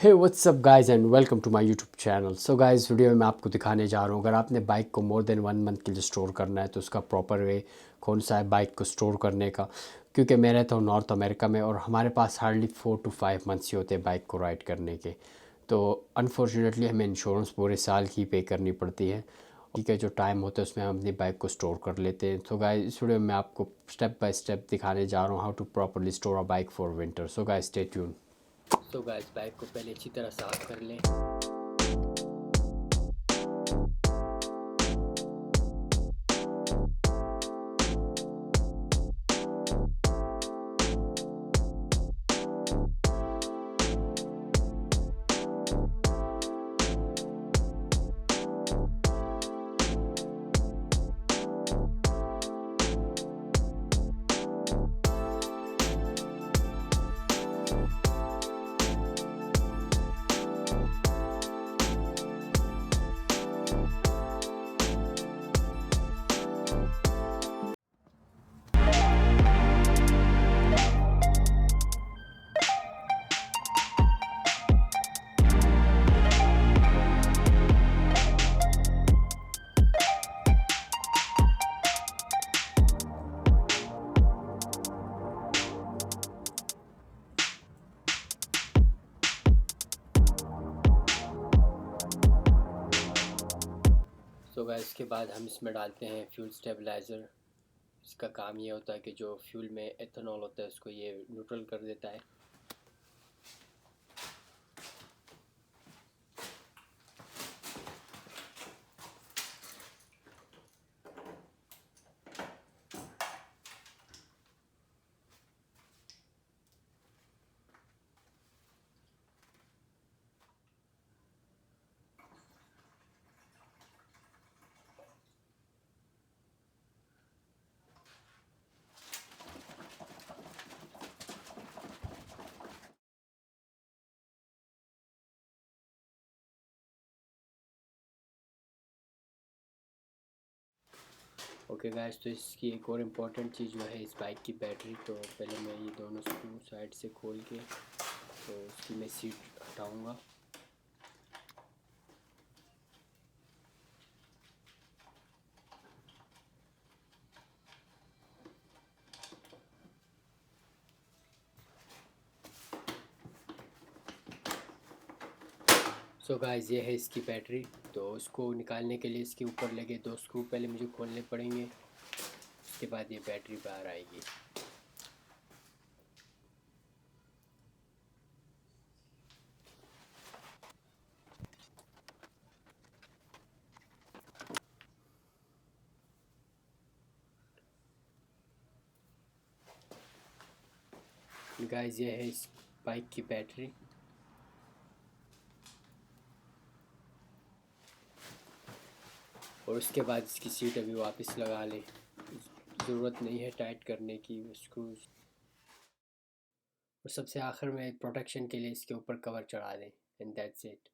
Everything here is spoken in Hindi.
Hey what's up guys and welcome to my YouTube channel. So guys, video में मैं आपको दिखाने जा रहा हूँ, अगर आपने बाइक को मोर देन 1 मंथ के लिए स्टोर करना है तो उसका प्रॉपर वे कौन सा है बाइक को स्टोर करने का। क्योंकि मैं रहता हूँ नॉर्थ अमेरिका में और हमारे पास हार्डली 4 to 5 मंथ्स ही होते हैं बाइक को राइड करने के। तो अनफॉर्चुनेटली हमें इंश्योरेंस पूरे साल की पे करनी पड़ती है। ठीक है, जो टाइम होता है उसमें हम अपनी बाइक को स्टोर कर लेते हैं। तो गाइस, इस वीडियो में मैं आपको स्टेप बाय स्टेप दिखाने जा रहा हूँ how to properly store a bike for winter. So guys, stay tune. So guys, bike को पहले अच्छी तरह साफ़ कर लें। सो गाइस, इसके बाद हम इसमें डालते हैं फ्यूल स्टेबलाइज़र। इसका काम ये होता है कि जो फ्यूल में एथेनॉल होता है उसको ये न्यूट्रल कर देता है। ओके गाइस, तो इसकी एक और इम्पॉर्टेंट चीज़ जो है इस बाइक की बैटरी। तो पहले मैं ये दोनों स्क्रू साइड से खोल के तो इसकी मैं सीट हटाऊँगा। सो गाइस, ये है इसकी बैटरी। तो उसको निकालने के लिए इसके ऊपर लगे 2 स्क्रू पहले मुझे खोलने पड़ेंगे। उसके बाद ये बैटरी बाहर आएगी। गाइस, ये है इस बाइक की बैटरी। और उसके बाद इसकी सीट अभी वापस लगा लें, ज़रूरत नहीं है टाइट करने की स्क्रूज। और सबसे आखिर में प्रोटेक्शन के लिए इसके ऊपर कवर चढ़ा दें एंड दैट्स इट।